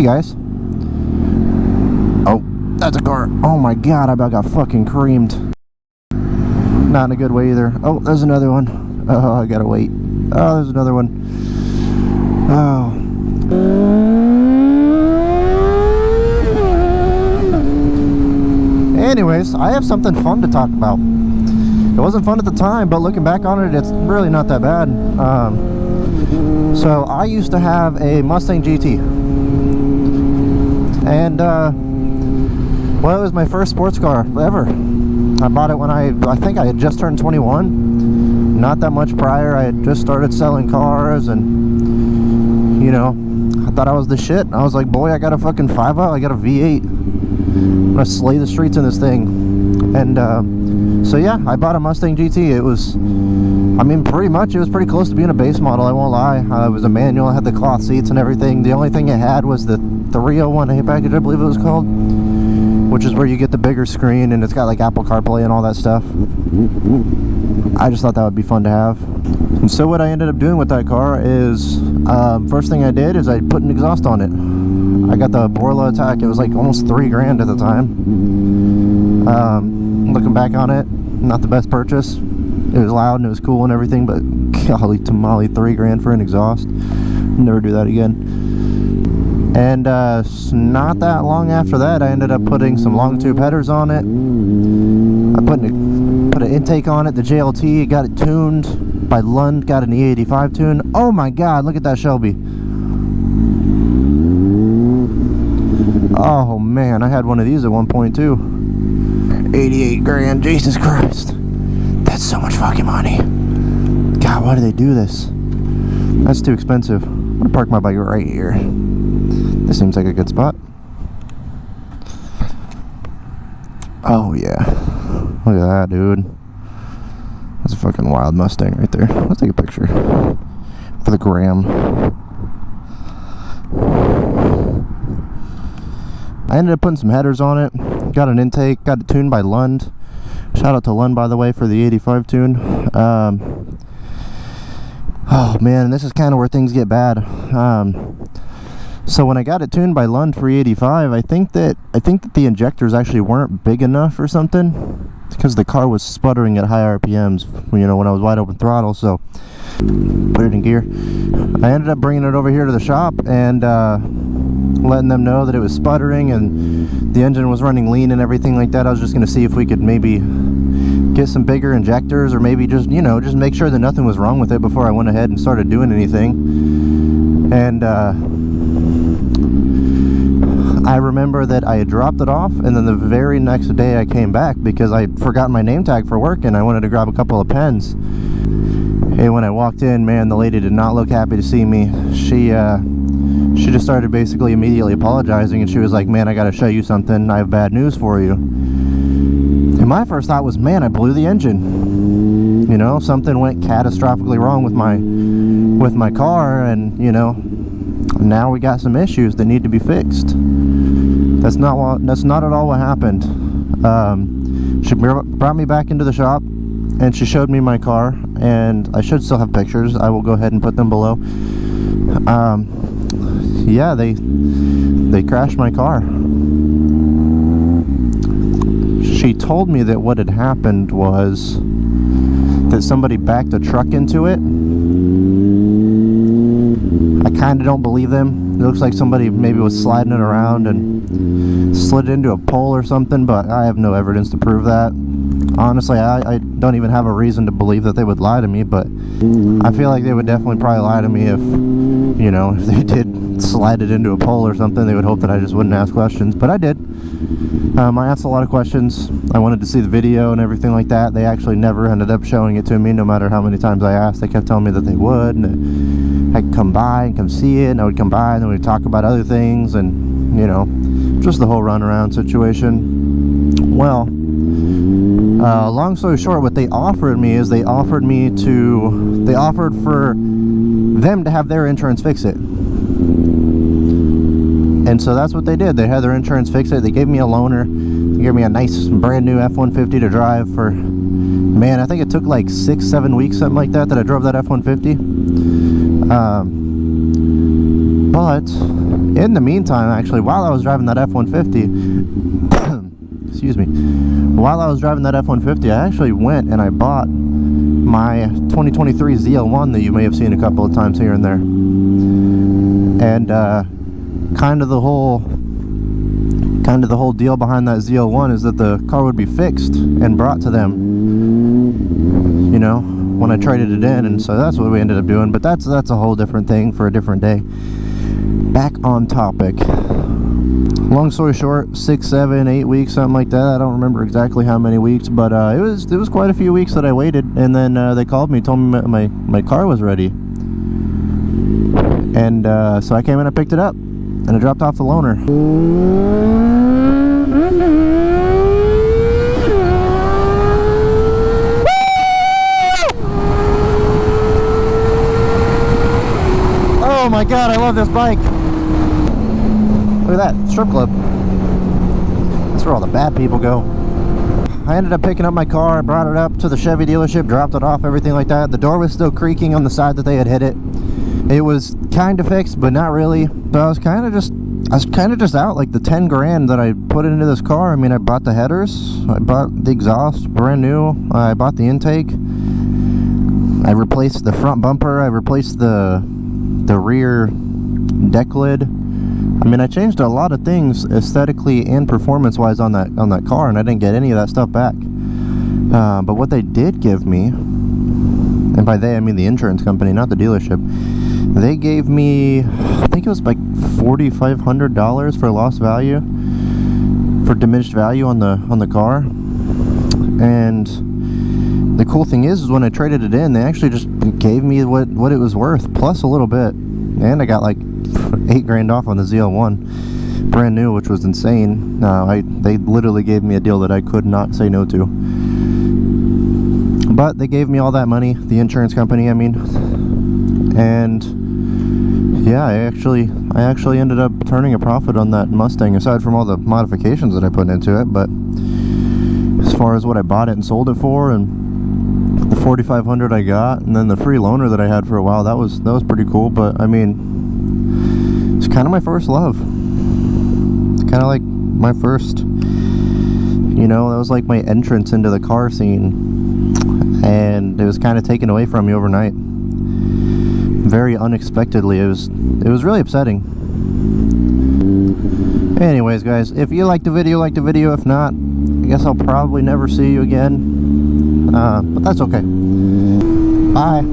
Hey guys. Oh, that's a car. Oh my god, I about got fucking creamed. Not in a good way either. Oh, there's another one. Oh, I gotta wait. Oh, there's another one. Oh. Anyways, I have something fun to talk about. It wasn't fun at the time, but looking back on it, it's really not that bad. So I used to have a Mustang GT, and well, it was my first sports car ever. I bought it when I think I had just turned 21. Not that much prior. I had just started selling cars, and you know, I thought I was the shit. I was like, boy, I got a fucking 5.0, I got a V8. I'm gonna slay the streets in this thing. And so yeah, I bought a Mustang GT. It was, I mean, pretty much, it was pretty close to being a base model, I won't lie. It was a manual, it had the cloth seats and everything. The only thing it had was the 301A package, I believe it was called, which is where you get the bigger screen, and it's got like Apple CarPlay and all that stuff. I just thought that would be fun to have. And so what I ended up doing with that car is, first thing I did is I put an exhaust on it. I got the Borla Attack. It was like almost $3,000 at the time. Looking back on it, not the best purchase. It was loud and it was cool and everything, but golly tamale, $3,000 for an exhaust. Never do that again. And not that long after that, I ended up putting some long tube headers on it. I put an intake on it, the JLT, got it tuned by Lund, got an E85 tune. Oh my god, look at that Shelby. Oh man, I had one of these at one point too. $88,000, Jesus Christ. That's so much fucking money. God, why do they do this? That's too expensive. I'm gonna park my bike right here. This seems like a good spot. Oh yeah. Look at that, dude. That's a fucking wild Mustang right there. Let's take a picture for the gram. I ended up putting some headers on it, got an intake, got it tuned by Lund. Shout out to Lund, by the way, for the 85 tune. Oh man, this is kind of where things get bad. So when I got it tuned by Lund for E85, I think that the injectors actually weren't big enough or something, because the car was sputtering at high RPMs, you know, when I was wide open throttle. So put it in gear. I ended up bringing it over here to the shop and letting them know that it was sputtering and the engine was running lean and everything like that. I was just going to see if we could maybe get some bigger injectors, or maybe just, you know, just make sure that nothing was wrong with it before I went ahead and started doing anything. And I remember that I had dropped it off, and then the very next day I came back because I forgot my name tag for work and I wanted to grab a couple of pens. And when I walked in, man, the lady did not look happy to see me. She just started basically immediately apologizing, and she was like, man, I gotta show you something. I have bad news for you. And my first thought was, man, I blew the engine. You know, something went catastrophically wrong with my car, and you know, now we got some issues that need to be fixed. That's not at all what happened. She brought me back into the shop and she showed me my car, and I should still have pictures. I will go ahead and put them below. Yeah, they crashed my car. She told me that what had happened was that somebody backed a truck into it. I kind of don't believe them. It looks like somebody maybe was sliding it around and slid into a pole or something, but I have no evidence to prove that. Honestly, I don't even have a reason to believe that they would lie to me, but I feel like they would definitely probably lie to me if, you know, if they did slide it into a pole or something. They would hope that I just wouldn't ask questions, but I did. I asked a lot of questions. I wanted to see the video and everything like that. They actually never ended up showing it to me, no matter how many times I asked. They kept telling me that they would, and I could come by and come see it, and I would come by and then we'd talk about other things, and you know, just the whole runaround situation. Well, long story short, what they offered me is they offered for them to have their insurance fix it. And so that's what they did. They had their insurance fix it. They gave me a loaner. They gave me a nice brand new F-150 to drive for, man, I think it took like 6-7 weeks, something like that I drove that F-150. But In the meantime, actually, while I was driving that F-150, excuse me, while I was driving that F-150, I actually went and I bought my 2023 ZL1 that you may have seen a couple of times here and there. And kind of the whole deal behind that ZL1 is that the car would be fixed and brought to them, you know, when I traded it in. And so that's what we ended up doing, but that's a whole different thing for a different day. Back on topic. Long story short, 6, 7, 8 weeks, something like that. I don't remember exactly how many weeks, but it was quite a few weeks that I waited. And then they called me, told me my car was ready, and so I came in and picked it up, and I dropped off the loaner. Oh my god, I love this bike. Look at that, strip club. That's where all the bad people go. I ended up picking up my car, I brought it up to the Chevy dealership, dropped it off, everything like that. The door was still creaking on the side that they had hit it. It was kind of fixed, but not really. So I was kind of just out. Like the 10 grand that I put into this car, I mean, I bought the headers, I bought the exhaust, brand new, I bought the intake, I replaced the front bumper, I replaced the rear deck lid. I mean, I changed a lot of things aesthetically and performance-wise on that car, and I didn't get any of that stuff back. But what they did give me, and by they I mean the insurance company, not the dealership, they gave me, I think it was like $4,500 for lost value, for diminished value on the car. And the cool thing is when I traded it in, they actually just gave me what it was worth, plus a little bit. And I got like 8 grand off on the ZL1, brand new, which was insane. They literally gave me a deal that I could not say no to. But they gave me all that money, the insurance company, I mean. And yeah, I actually ended up turning a profit on that Mustang, aside from all the modifications that I put into it. But as far as what I bought it and sold it for, and the $4,500 I got, and then the free loaner that I had for a while, that was pretty cool. But I mean, it's kind of my first love. It's kind of like my first, you know, that was like my entrance into the car scene, and it was kind of taken away from me overnight, very unexpectedly. It was really upsetting. Anyways, guys, if you liked the video, like the video. If not, I guess I'll probably never see you again, but that's okay. Bye.